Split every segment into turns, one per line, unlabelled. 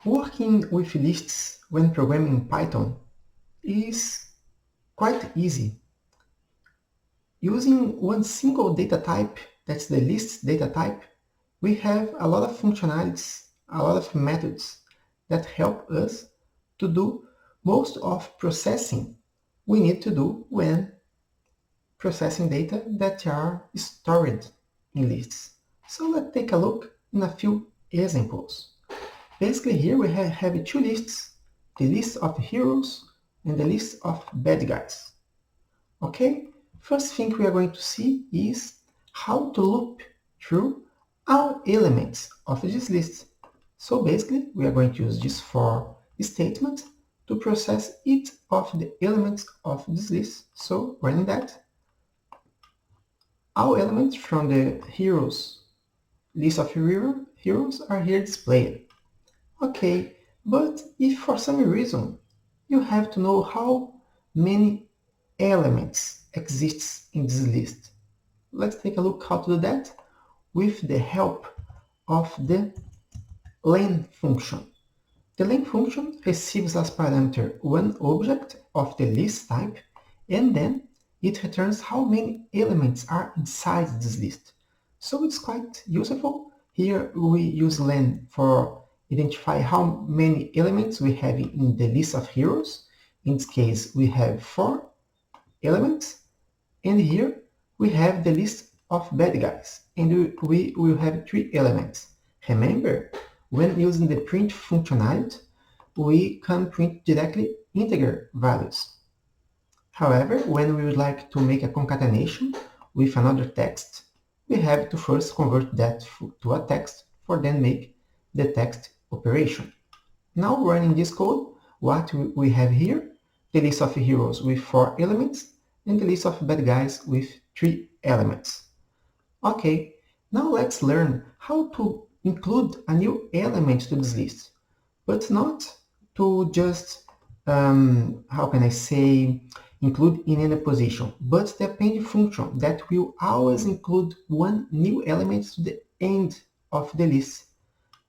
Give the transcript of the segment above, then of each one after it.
Working with lists when programming in Python is quite easy. Using one single data type, that's the list data type, we have a lot of functionalities, a lot of methods that help us to do most of processing we need to do when processing data that are stored in lists. So let's take a look in a few examples. Basically here we have two lists, the list of heroes and the list of bad guys. Okay, first thing we are going to see is how to loop through all elements of this list. So basically we are going to use this for statement to process each of the elements of this list. So running that, all elements from the heroes list of heroes are here displayed. Okay, but if for some reason you have to know how many elements exists in this list, let's take a look how to do that with the help of the len function. The len function receives as parameter one object of the list type, and then it returns how many elements are inside this list. So it's quite useful. Here we use len for identify how many elements we have in the list of heroes. In this case, we have 4 elements. And here we have the list of bad guys. And we will have 3 elements. Remember, when using the print functionality, we can print directly integer values. However, when we would like to make a concatenation with another text, we have to first convert that to a text for then make the text operation. Now running this code, what we have here, the list of heroes with 4 elements and the list of bad guys with 3 elements. Okay, now let's learn how to include a new element to this list, but not to just, how can I say, include in any position, but the append function that will always include one new element to the end of the list.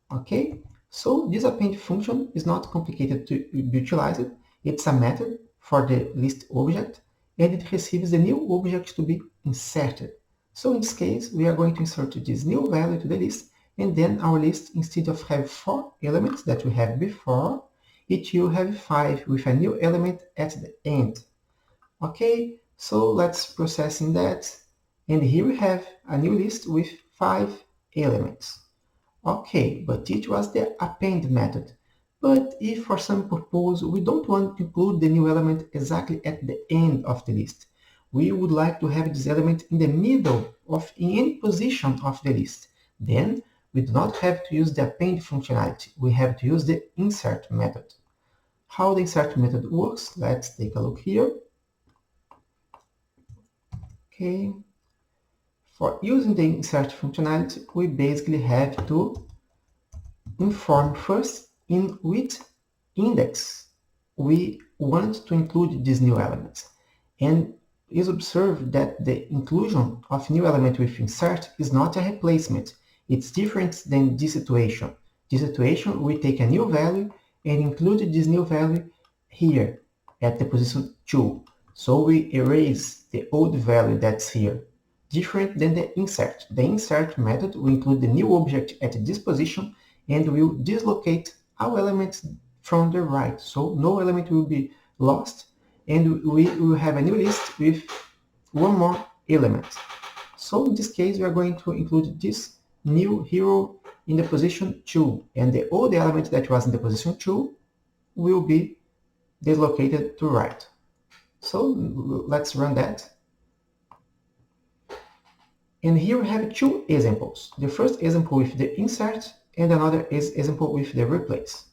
Okay, so this append function is not complicated to be utilized. It's a method for the list object, and it receives the new object to be inserted. So in this case, we are going to insert this new value to the list, and then our list, instead of having 4 elements that we had before, it will have 5 with a new element at the end. Okay, so let's process in that. And here we have a new list with 5 elements. Okay, but it was the append method. But if for some purpose we don't want to include the new element exactly at the end of the list, we would like to have this element in the middle of in any position of the list, then we do not have to use the append functionality. We have to use the insert method. How the insert method works, let's take a look here. Okay. For using the insert functionality, we basically have to inform first in which index we want to include these new elements. And is observed that the inclusion of new element with insert is not a replacement. It's different than this situation. This situation, we take a new value and include this new value here at the position 2. So we erase the old value that's here. Different than the insert. The insert method will include the new object at this position and will dislocate all elements from the right. So no element will be lost, and we will have a new list with one more element. So in this case, we are going to include this new hero in the position 2, and the old element that was in the position 2 will be dislocated to right. So let's run that. And here we have 2 examples. The first example with the insert and another example with the replace.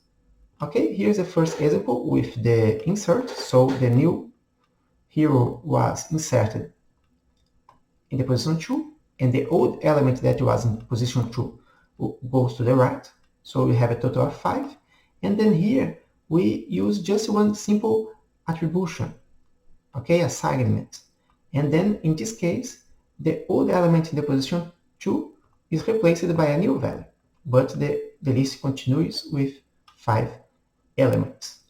Okay, here's the first example with the insert. So the new hero was inserted in the position 2, and the old element that was in position 2 goes to the right. So we have a total of 5. And then here we use just one simple attribution, okay, assignment. And then in this case, the old element in the position 2 is replaced by a new value, but the list continues with 5 elements.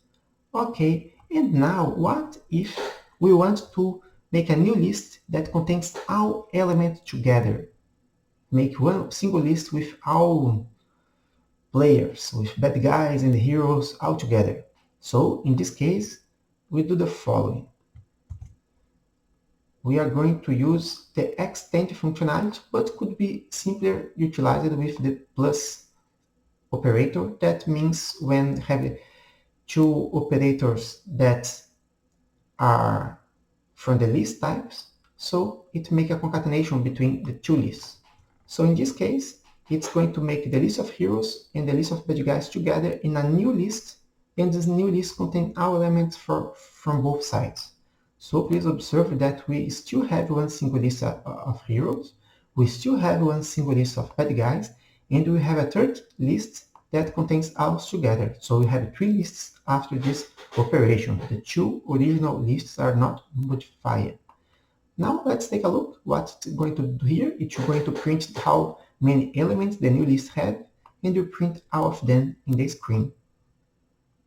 Okay, and now what if we want to make a new list that contains all elements together? Make one single list with all players, with bad guys and heroes all together. So in this case, we do the following. We are going to use the extend functionality, but could be simpler utilized with the plus operator. That means when have two operators that are from the list types, so it makes a concatenation between the two lists. So in this case, it's going to make the list of heroes and the list of bad guys together in a new list, and this new list contains all elements from both sides. So please observe that we still have one single list of heroes, we still have one single list of bad guys, and we have a third list that contains all together. So we have three lists after this operation. The two original lists are not modified. Now let's take a look what it's going to do here. It's going to print how many elements the new list have, and you print all of them in the screen.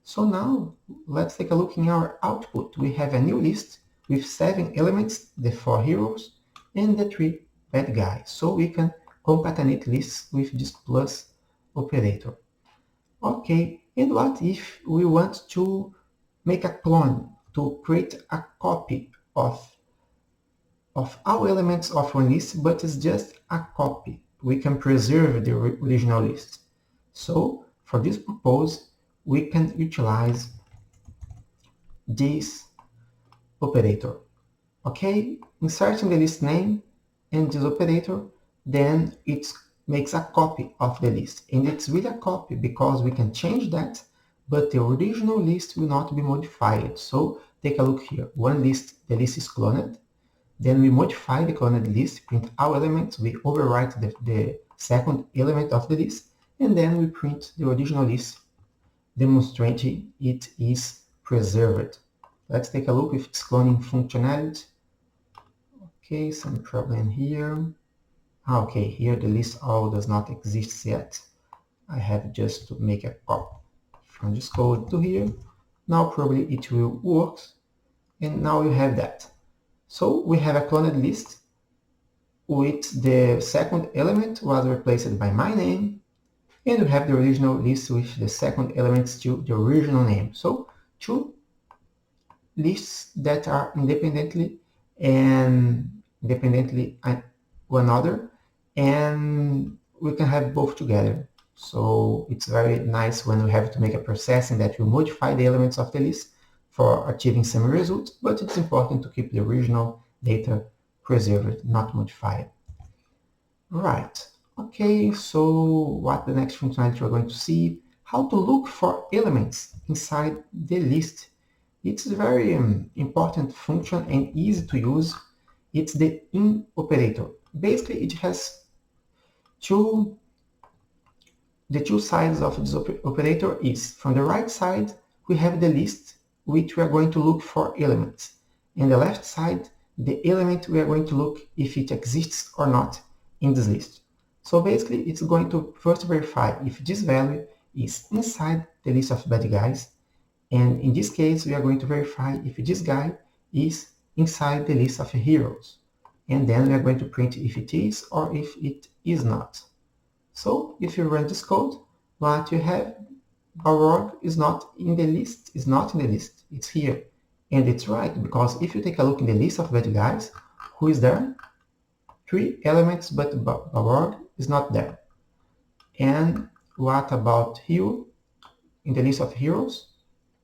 So now let's take a look in our output. We have a new list with 7 elements, the 4 heroes and the 3 bad guys. So we can concatenate lists with this plus operator. Okay, and what if we want to make a clone, to create a copy of all elements of one list, but it's just a copy. We can preserve the original list. So for this purpose, we can utilize this operator. Okay, inserting the list name and this operator, then it makes a copy of the list. And it's really a copy because we can change that, but the original list will not be modified. So take a look here. One list, the list is cloned. Then we modify the cloned list, print all elements, we overwrite the second element of the list, and then we print the original list, demonstrating it is preserved. Let's take a look if it's cloning functionality. Okay, some problem here. Okay, here the list all does not exist yet. I have just to make a copy from this code to here. Now probably it will work, and now you have that. So we have a cloned list with the second element was replaced by my name, and we have the original list with the second element still the original name. So two lists that are independently one another, and we can have both together. So it's very nice when we have to make a processing that will modify the elements of the list for achieving some results, but it's important to keep the original data preserved, not modified. Right. Okay, so what the next functionality we're going to see, how to look for elements inside the list. It's a very important function and easy to use. It's the Inoperator. Basically, it has the two sides of this operator is, from the right side, we have the list, which we are going to look for elements. And the left side, the element we are going to look if it exists or not in this list. So basically, it's going to first verify if this value is inside the list of bad guys. And in this case, we are going to verify if this guy is inside the list of heroes. And then we are going to print if it is or if it is not. So if you run this code, what you have, our is not in the list, it's here. And it's right, because if you take a look in the list of bad guys, who is there? 3 elements, but Balrog is not there. And what about Hugh? In the list of heroes,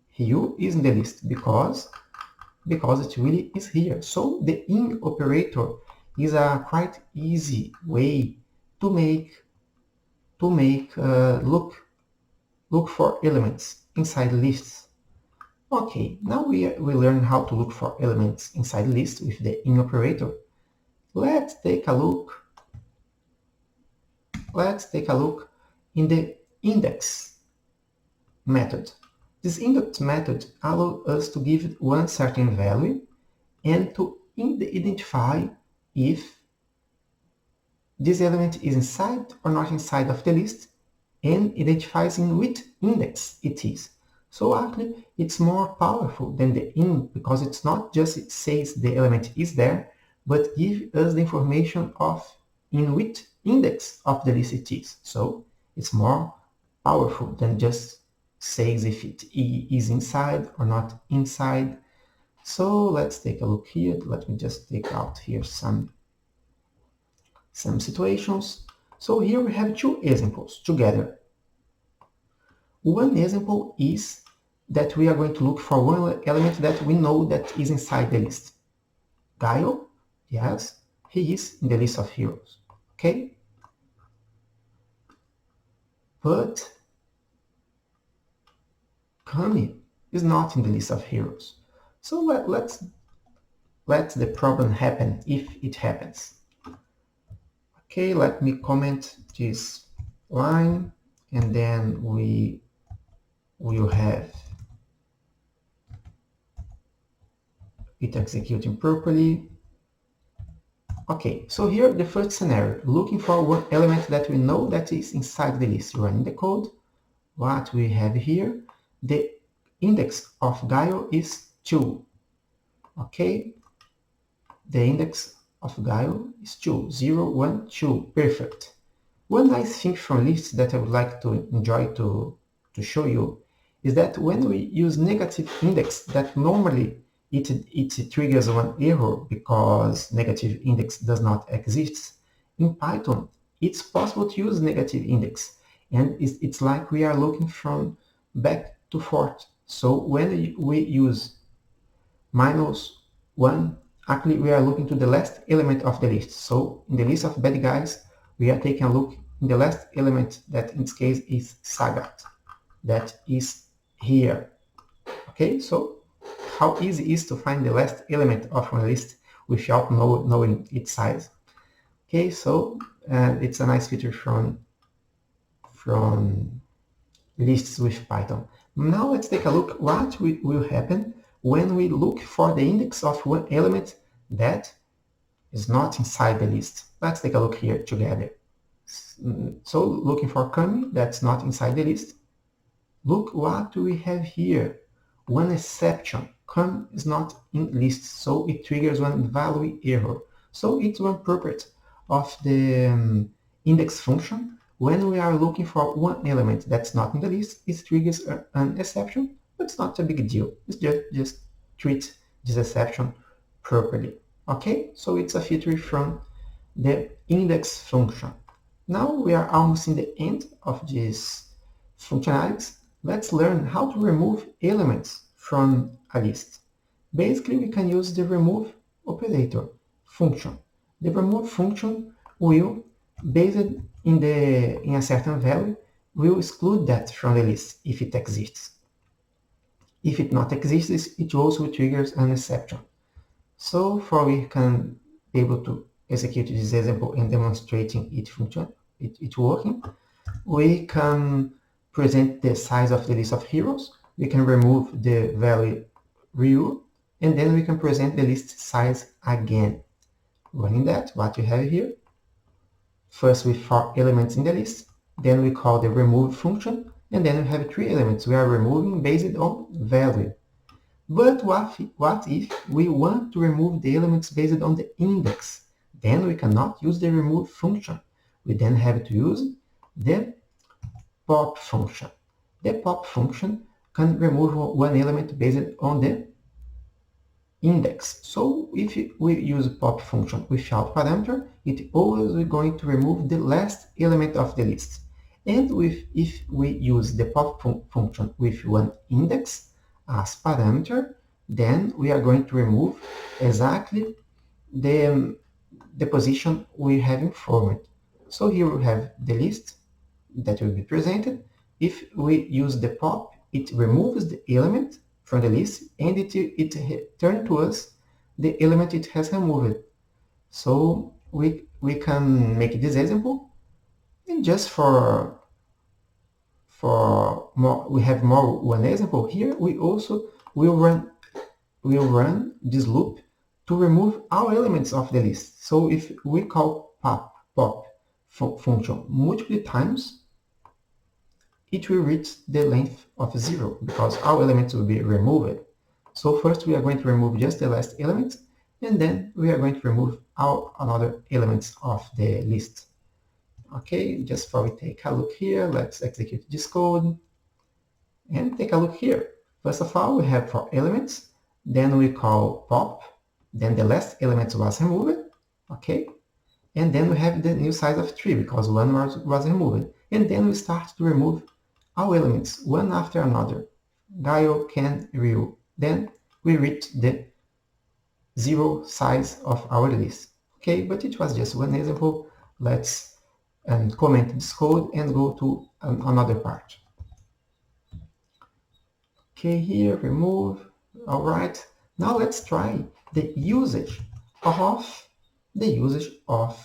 Hugh is in the list because it really is here. So the Inoperator is a quite easy way to look for elements inside lists. Okay, now we learn how to look for elements inside lists with the Inoperator. Let's take a look in the index method. This index method allows us to give one certain value and to identify if this element is inside or not inside of the list, and identifies in which index it is. So actually it's more powerful than the in, because it's not just it says the element is there, but gives us the information of in which index of the list it is. So it's more powerful than just says if it is inside or not inside. So let's take a look here. Let me just take out here some situations. So here we have two examples together. One example is that we are going to look for one element that we know that is inside the list. Gaio, yes, he is in the list of heroes. Okay? But Kami is not in the list of heroes. So let's let the problem happen if it happens. Okay, let me comment this line, and then we will have it executing properly. Okay, so here the first scenario, looking for one element that we know that is inside the list. Running the code, what we have here, the index of Gaio is 2. Okay, the index of Gaio is 2, 0, 1, 2, perfect. One nice thing from lists that I would like to enjoy to show you is that when we use negative index, that normally it triggers one error because negative index does not exist. In Python, it's possible to use negative index, and it's like we are looking from back to forth. So when we use -1, actually we are looking to the last element of the list. So in the list of bad guys, we are taking a look in the last element, that in this case is Sagat, that is here. Okay, so how easy is to find the last element of a list without knowing its size. Okay, so it's a nice feature from lists with Python. Now let's take a look what will happen when we look for the index of one element that is not inside the list. Let's take a look here together. So looking for Kami, that's not inside the list. Look what we have here. One exception. Kami is not in list, so it triggers one value error. So it's one property of the index function. When we are looking for one element that's not in the list, it triggers an exception, but it's not a big deal. It's just treat this exception properly. Okay, so it's a feature from the index function. Now we are almost in the end of this functionalities. Let's learn how to remove elements from a list. Basically, we can use the remove operator function. The remove function will, based in a certain value, will exclude that from the list if it exists. If it not exists, it also triggers an exception. So for we can be able to execute this example and demonstrating it working, we can present the size of the list of heroes, we can remove the value real, and then we can present the list size again. Running that, what you have here, first with 4 elements in the list, then we call the remove function, and then we have 3 elements we are removing based on value. But what if we want to remove the elements based on the index? Then we cannot use the remove function. We then have to use the pop function. The pop function can remove one element based on the index. So if we use pop function without parameter, it always is going to remove the last element of the list. And if we use the pop function with one index as parameter, then we are going to remove exactly the position we have informed. So here we have the list that will be presented. If we use the pop, it removes the element from the list, and it turns to us the element it has removed. So we can make this example, and just for more, we have more one example here. We also will run this loop to remove all elements of the list. So if we call pop function multiple times, it will reach the length of 0 because our elements will be removed. So first we are going to remove just the last element, and then we are going to remove all another elements of the list. Okay, just for we take a look here, let's execute this code and take a look here. First of all, we have 4 elements, then we call pop, then the last element was removed, okay, and then we have the new size of 3 because one was removed, and then we start to remove all elements one after another, dial, can, real. Then we reach the 0 size of our list. Okay, but it was just one example. Let's comment this code and go to another part. Okay, here, remove. All right. Now let's try the usage of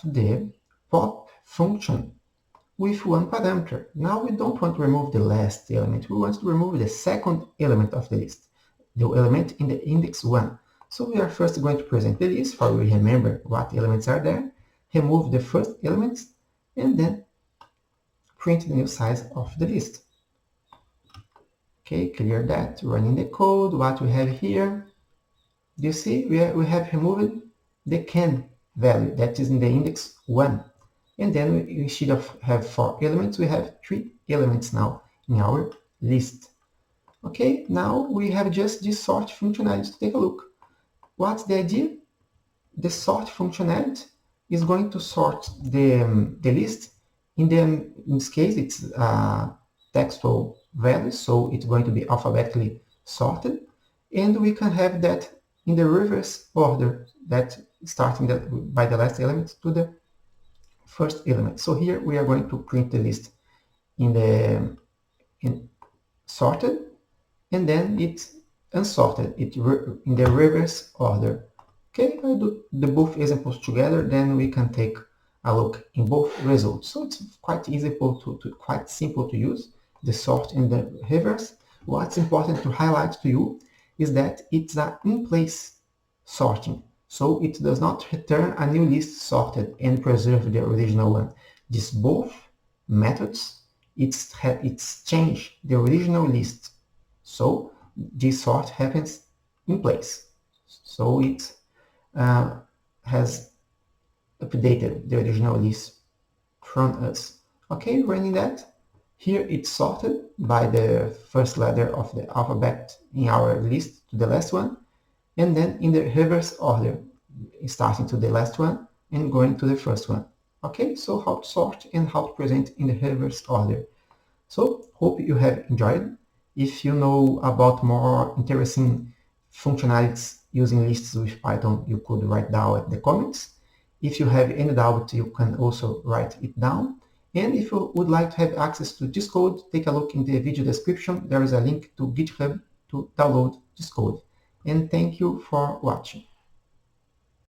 the pop function with one parameter. Now we don't want to remove the last element. We want to remove the second element of the list, the element in the index 1. So we are first going to present the list, for we remember what elements are there, remove the first elements, and then print the new size of the list. Okay, clear that, running the code, what we have here. Do you see, we have removed the can value that is in the index 1. And then instead of have 4 elements, we have 3 elements now in our list. Okay, now we have just this sort functionality to take a look. What's the idea? The sort functionality is going to sort the list. In this case, it's textual values, so it's going to be alphabetically sorted. And we can have that in the reverse order, that starting by the last element to the first element. So here we are going to print the list in sorted, and then it's unsorted, in the reverse order. Okay, I do the both examples together, then we can take a look in both results. So it's quite easy quite simple to use, the sort and the reverse. What's important to highlight to you is that it's an in-place sorting. So it does not return a new list sorted and preserve the original one. These both methods, it's change the original list. So this sort happens in place. So it has updated the original list from us. Okay, running that. Here it's sorted by the first letter of the alphabet in our list to the last one, and then in the reverse order, starting to the last one and going to the first one. Okay, so how to sort and how to present in the reverse order. So hope you have enjoyed. If you know about more interesting functionalities using lists with Python, you could write down in the comments. If you have any doubt, you can also write it down. And if you would like to have access to this code, take a look in the video description. There is a link to GitHub to download this code. And thank you for watching.